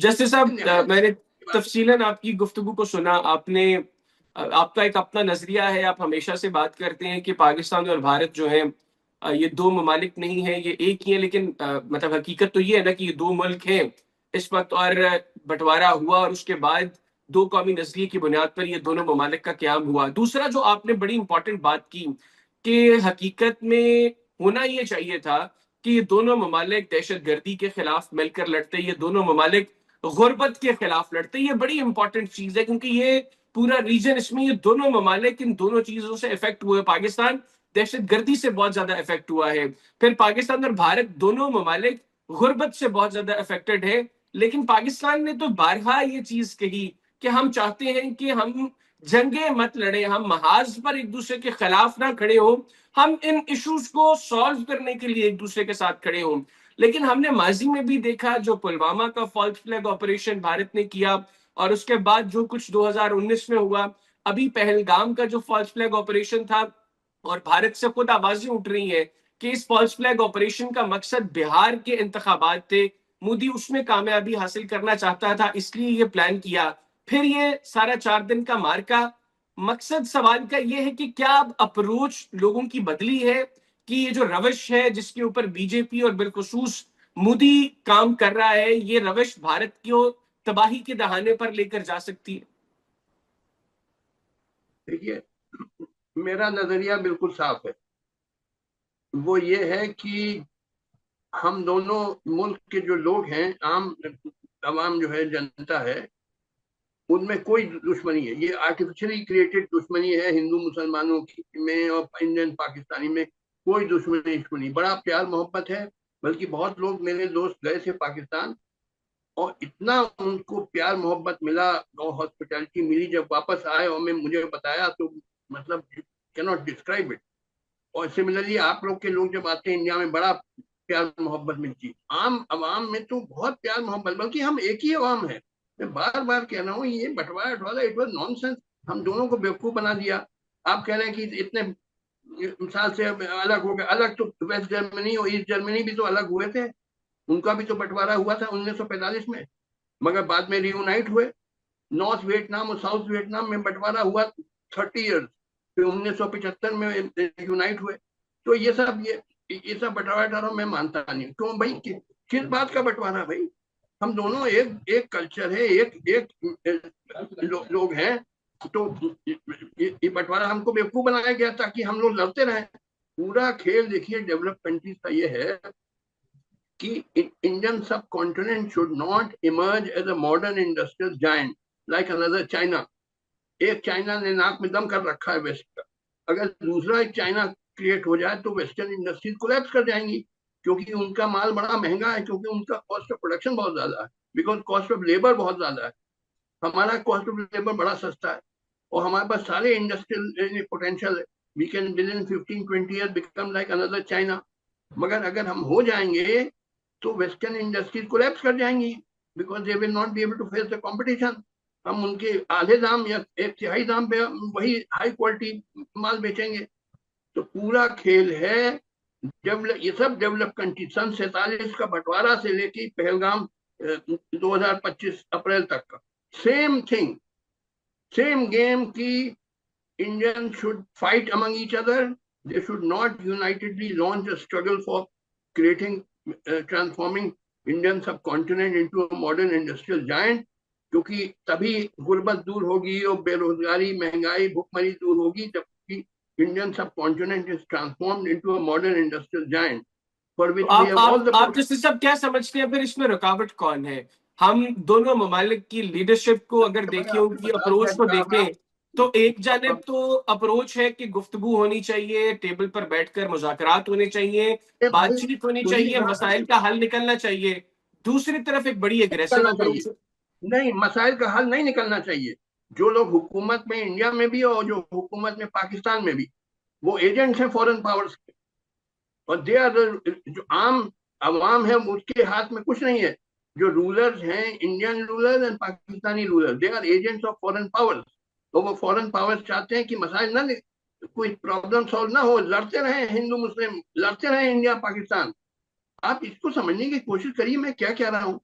जैसे साहब निहायत मैंने की बात तफसीलन आपकी गुफ्तगू को सुना। आपने आपका एक अपना नजरिया है, आप हमेशा से बात करते हैं कि पाकिस्तान और भारत जो है ये दो ममालिक नहीं है, ये एक ही है। लेकिन मतलब हकीकत तो ये है ना कि ये दो मुल्क हैं इस वक्त, और बंटवारा हुआ और उसके बाद दो कौमी नजरिए की बुनियाद पर ये दोनों ममालिक का क्याम हुआ। दूसरा जो आपने बड़ी इंपॉर्टेंट बात की कि हकीकत में होना ये चाहिए था कि ये दोनों ममालिक दहशत गर्दी के खिलाफ मिलकर लड़ते, ये दोनों ममालिक गुर्बत के खिलाफ लड़ते। ये बड़ी इंपॉर्टेंट चीज है क्योंकि ये पूरा रीजन, इसमें ये दोनों ममालिक इन दोनों चीजों से इफेक्ट हुए। पाकिस्तान दहशत गर्दी से बहुत ज्यादा इफेक्ट हुआ है, फिर पाकिस्तान और भारत दोनों ममालिक गुर्बत से बहुत ज्यादा इफेक्टेड है। लेकिन पाकिस्तान ने तो बारहा ये चीज कही कि हम चाहते हैं कि हम जंगे मत लड़े, हम महाज पर एक दूसरे के खिलाफ ना खड़े हो, हम इन इश्यूज को सॉल्व करने के लिए एक दूसरे के साथ खड़े हों। लेकिन हमने माजी में भी देखा, जो पुलवामा का फॉल्स फ्लैग ऑपरेशन भारत ने किया और उसके बाद जो कुछ 2019 में हुआ, अभी पहलगाम का जो फॉल्स फ्लैग ऑपरेशन था, और भारत से खुद आवाजें उठ रही हैं कि इस फॉल्स फ्लैग ऑपरेशन का मकसद बिहार के इंतखाबात थे, मोदी उसमें कामयाबी हासिल करना चाहता था, इसलिए ये प्लान किया। फिर ये सारा 4 दिन का मार्का। मकसद सवाल का ये है कि क्या अब अप्रोच लोगों की बदली है कि ये जो रविश है जिसके ऊपर बीजेपी और बिलखसूस मोदी काम कर रहा है, ये रविश भारत को तबाही के दहाने पर लेकर जा सकती है? देखिए, मेरा नजरिया बिल्कुल साफ है। वो ये है कि हम दोनों मुल्क के जो लोग हैं, आम तमाम जो है जनता है, उनमें कोई दुश्मनी है, ये आर्टिफिशियली क्रिएटेड दुश्मनी है हिंदू मुसलमानों की में और इंडियन पाकिस्तानी में। कोई दुश्मनी बड़ा प्यार मोहब्बत है। बल्कि बहुत लोग, मेरे दोस्त गए थे पाकिस्तान, और इतना उनको प्यार मोहब्बत मिला और हॉस्पिटैलिटी मिली, जब वापस आए और मैं मुझे बताया तो मतलब कैन नॉट डिस्क्राइब इट। और सिमिलरली आप लोग के लोग जब आते हैं इंडिया में, बड़ा प्यार मोहब्बत मिलती है। आम अवाम में तो बहुत प्यार मोहब्बत, बल्कि हम एक ही अवाम है। मैं बार बार कह रहा हूँ, ये बंटवारा इट वाज नॉनसेंस। हम दोनों को बेवकूफ बना दिया। आप कह रहे हैं कि इतने साल से अलग हो गए। अलग तो वेस्ट जर्मनी और ईस्ट जर्मनी भी तो अलग हुए थे। उनका भी तो बंटवारा हुआ था 1945 में, मगर बाद में रियूनाइट हुए। नॉर्थ वियतनाम और साउथ वियतनाम में बंटवारा हुआ 30 ईयर्स, फिर 1975 में यूनाइट हुए। तो ये सब बंटवारा मैं मानता नहीं। क्यों भाई, किस बात का बंटवारा भाई? हम दोनों एक एक कल्चर है, एक एक लोग हैं। तो ये बंटवारा हमको बेवकूफ बनाया गया ताकि हम लोग लड़ते रहें। पूरा खेल देखिए डेवलप कंट्रीज का ये है कि Indian subcontinent should not emerge as a modern industrial giant like another China. एक चाइना ने नाक में दम कर रखा है वेस्ट का। अगर दूसरा एक चाइना क्रिएट हो जाए तो वेस्टर्न इंडस्ट्रीज कोलैप्स कर जाएंगी, क्योंकि उनका माल बड़ा महंगा है, क्योंकि उनका कॉस्ट ऑफ प्रोडक्शन बहुत ज्यादा है, बिकॉज कॉस्ट ऑफ लेबर बहुत ज्यादा है। हमारा कॉस्ट ऑफ लेबर बड़ा सस्ता है, और हमारे पास सारे इंडस्ट्रियल पोटेंशियल है। We can within 15-20 year become like another China. मगर अगर हम हो जाएंगे तो वेस्टर्न इंडस्ट्रीज कोलैप्स कर जाएंगी, because they will not be able to face the competition. हम उनके आधे दाम या एक तिहाई दाम पे वही हाई क्वालिटी माल बेचेंगे। तो पूरा खेल है डेवलप, ये सब डेवलप कंट्री सन 47 का बंटवारा से लेके पहलगाम 2025 अप्रैल तक का सेम थिंग, सेम गेम की। Indian should fight among each other. They should not unitedly launch a struggle for creating, transforming Indian subcontinent into a modern industrial giant। क्योंकि तभी गुर्बत दूर होगी और बेरोजगारी, महंगाई, भुखमरी दूर होगी, जबकि Indian subcontinent is transformed into a modern industrial giant for तो which we have all the आप जैसे सब क्या समझते हैं, फिर इसमें रुकावट कौन है? हम दोनों ममालिक की लीडरशिप को अगर देखें, आपने उनकी बता दिया अप्रोच को जनाब। देखें, तो एक जानब तो अप्रोच है कि गुफ्तगू होनी चाहिए, टेबल पर बैठकर मुज़ाकरात होने चाहिए, भाई बातचीत होनी चाहिए, सुनिएगा, मसाइल का हल निकलना चाहिए। दूसरी तरफ एक बड़ी एग्रेसिव निकलना चाहिए। अप्रोच है। नहीं, मसाइल का हल नहीं निकलना चाहिए। जो लोग हुकूमत में इंडिया में भी और जो हुकूमत में पाकिस्तान में भी, वो एजेंट्स हैं फॉरेन पावर्स। और दे आर जो आम अवाम है उसके हाथ में कुछ नहीं है। जो रूलर्स हैं, Indian rulers and Pakistani rulers, they are agents of foreign powers. तो वो फॉरेन पावर्स चाहते हैं कि मसाइल ना, कोई प्रॉब्लम सॉल्व ना हो, लड़ते रहे हिंदू मुस्लिम, लड़ते रहे इंडिया पाकिस्तान। आप इसको समझने की कोशिश करिए मैं क्या कह रहा हूँ।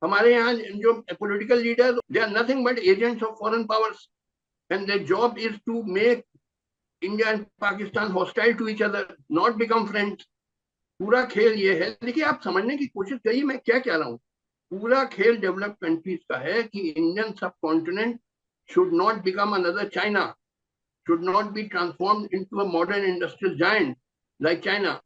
हमारे यहाँ जो political leader, they are nothing but agents of foreign powers, and their job is to make India and Pakistan hostile to each other, not become friends. पूरा खेल ये है, देखिए आप समझने की कोशिश करिए मैं क्या कह रहा हूँ। पूरा खेल डेवलप्ड कंट्रीज का है कि Indian subcontinent should not become another China, should not be transformed into a modern industrial giant like China.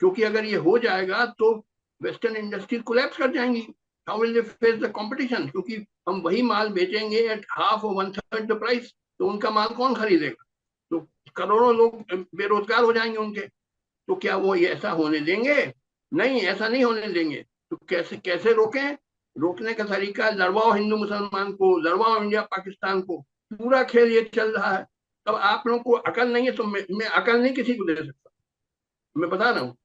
क्योंकि अगर ये हो जाएगा तो वेस्टर्न इंडस्ट्री कोलैप्स कर जाएंगी। How will they face the competition? क्योंकि हम वही माल बेचेंगे एट हाफ और वन थर्ड द प्राइस, तो उनका माल कौन खरीदेगा? तो करोड़ों लोग बेरोजगार हो जाएंगे उनके। तो क्या वो ये ऐसा होने देंगे? नहीं, ऐसा नहीं होने देंगे। तो कैसे कैसे रोकें? रोकने का तरीका, लड़वाओ हिंदू मुसलमान को, लड़वाओ इंडिया पाकिस्तान को। पूरा खेल ये चल रहा है। अब आप लोगों को अकल नहीं है तो मैं अकल नहीं किसी को दे सकता, मैं बता रहा हूँ।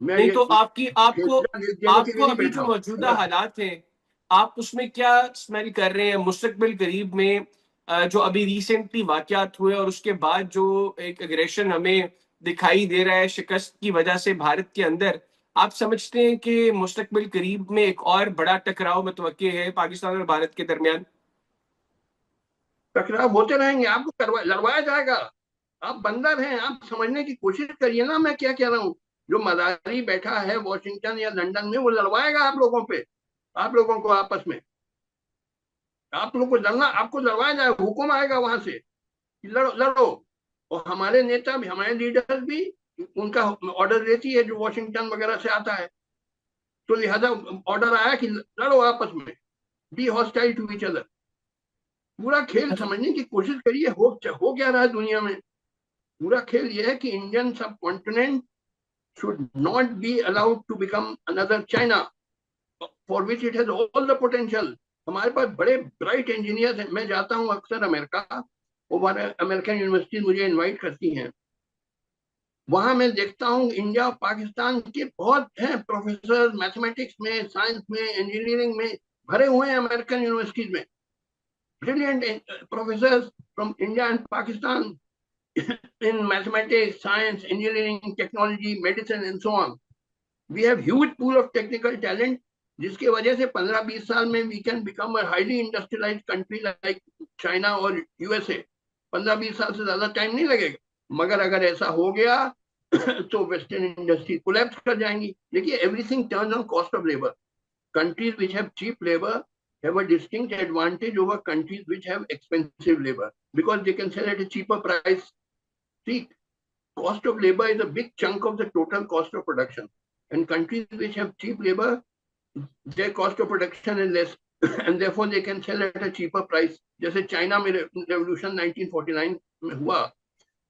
मैं नहीं ये तो आपकी आपको देने के आपको लिए नहीं अभी बैठा जो हूँ। मौजूदा हालात हैं, आप उसमें क्या स्मेल कर रहे हैं मुस्तकबिल करीब में? जो अभी रिसेंटली वाकयात हुए और उसके बाद जो एक एग्रेशन हमें दिखाई दे रहा है शिकस्त की वजह से भारत के अंदर, आप समझते हैं कि मुस्तकबिल करीब में एक और बड़ा टकराव मुतवक्के है पाकिस्तान और भारत के दरमियान? टकराव होते रहेंगे, आपको लड़वाया जाएगा। आप बंदर हैं, आप समझने की कोशिश करिए ना मैं क्या कह रहा हूँ। जो मदारी बैठा है वॉशिंगटन या लंदन में, वो लड़वाएगा आप लोगों पे, आप लोगों को आपस में। आप लोग को लड़ना, आपको लड़वाया जाएगा, हुक्म आएगा वहां से कि लड़ो लड़ो। और हमारे नेता भी, हमारे लीडर भी, उनका ऑर्डर देती है जो वॉशिंगटन वगैरह से आता है। तो लिहाजा ऑर्डर आया कि लड़ो आपस में, be hostile to each other. पूरा खेल समझने की कोशिश करिए, हो क्या रहा है दुनिया में। पूरा खेल ये है कि इंडियन सब continent should not be allowed to become another China, for which it has all the potential. हमारे पास बड़े ब्राइट इंजीनियर्स हैं। मैं जाता हूँ अक्सर अमेरिका, और अमेरिकन यूनिवर्सिटी मुझे इनवाइट करती हैं। वहां मैं देखता हूँ इंडिया और पाकिस्तान के बहुत हैं प्रोफेसर, मैथमेटिक्स में, साइंस में, इंजीनियरिंग में भरे हुए हैं अमेरिकन यूनिवर्सिटीज में। Brilliant professor from India and Pakistan in mathematics, science, engineering, technology, medicine, and so on. We have huge pool of technical talent, जिसकी वजह से 15-20 साल में we can become a highly industrialized country like China और USA। 15-20 साल से ज्यादा time नहीं लगेगा। मगर अगर ऐसा हो गया तो वेस्टर्न इंडस्ट्री कोलैप्स कर जाएंगी। देखिए, everything turns on cost of labour. Countries which have cheap labor have a distinct advantage over countries which have expensive labor because they can sell at a cheaper price. See, cost of labor is a big chunk of the total cost of production. And countries which have cheap labor, their cost of production is less, and therefore they can sell at a cheaper price. जैसे China में revolution 1949 में हुआ,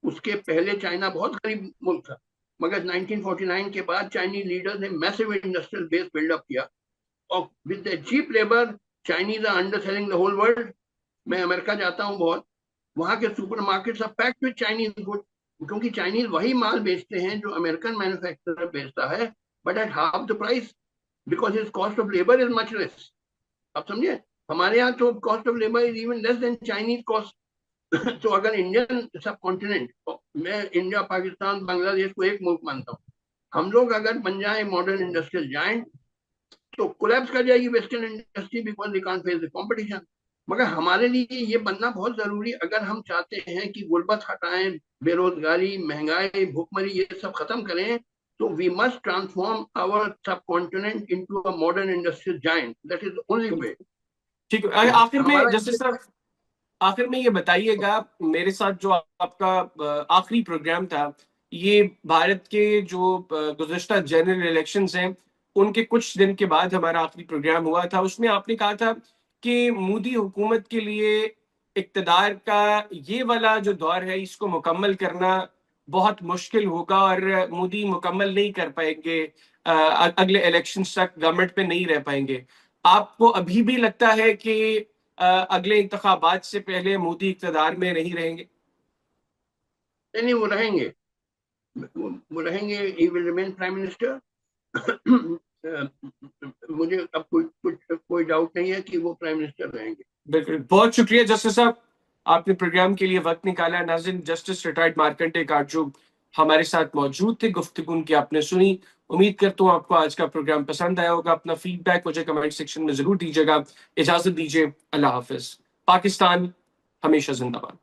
उसके पहले China बहुत गरीब मुल्क था, मगर 1949 के बाद चाइनीज लीडर्स ने मैसिव इंडस्ट्रियल बेस बिल्डअप किया, और with the cheap labour Chinese are underselling the whole world. मैं अमेरिका जाता हूँ बहुत, वहां के supermarkets are packed with Chinese good, क्योंकि चाइनीज वही माल बेचते हैं जो अमेरिकन मैन्युफैक्चरर बेचता है, but at half the price, because his cost of labour is much less. आप समझे, हमारे यहाँ तो cost of labour is even less than Chinese cost. तो अगर इंडियन सब कॉन्टिनेंट, मैं इंडिया, पाकिस्तान, बांग्लादेश को एक मुल्क मानता हूँ, हम लोग अगर बन जाए मॉडर्न इंडस्ट्रियल जायंट, तो कोलैप्स कर जाएगी western industry, because they can't face the competition. मगर हमारे लिए ये बनना बहुत जरूरी, अगर हम चाहते हैं कि गुर्बत हटाएं, बेरोजगारी, महंगाई, भूखमरी ये सब खत्म करें, तो वी मस्ट ट्रांसफॉर्म आवर सब continent into a modern industrial giant. That is the only way. ठीक है, तो आखिर में हमारा जस्टिस साहब, आखिर में ये बताइएगा, मेरे साथ जो आपका आखिरी प्रोग्राम था, ये भारत के जो गुज़श्ता जनरल इलेक्शंस हैं उनके कुछ दिन के बाद हमारा आखिरी प्रोग्राम हुआ था। उसमें आपने कहा था कि मोदी हुकूमत के लिए इक़्तिदार का ये वाला जो दौर है इसको मुकम्मल करना बहुत मुश्किल होगा और मोदी मुकम्मल नहीं कर पाएंगे, अगले इलेक्शंस तक गवर्नमेंट पे नहीं रह पाएंगे। आपको अभी भी लगता है कि अगले इंतखाबात से पहले मोदी इक़्तिदार में नहीं रहेंगे? नहीं, वो रहेंगे, वो रहेंगे, he will remain prime minister. मुझे अब कोई डाउट नहीं है कि वो प्राइम मिनिस्टर रहेंगे। बिल्कुल, बहुत शुक्रिया जस्टिस साहब, आपने प्रोग्राम के लिए वक्त निकाला। नाज़रीन, जस्टिस रिटायर्ड मार्कंडे काटजू हमारे साथ मौजूद थे, गुफ्तगू की आपने सुनी। उम्मीद करता हूँ आपको आज का प्रोग्राम पसंद आया होगा। अपना फीडबैक मुझे कमेंट सेक्शन में जरूर दीजिएगा। इजाजत दीजिए, अल्लाह हाफिज। पाकिस्तान हमेशा जिंदाबाद।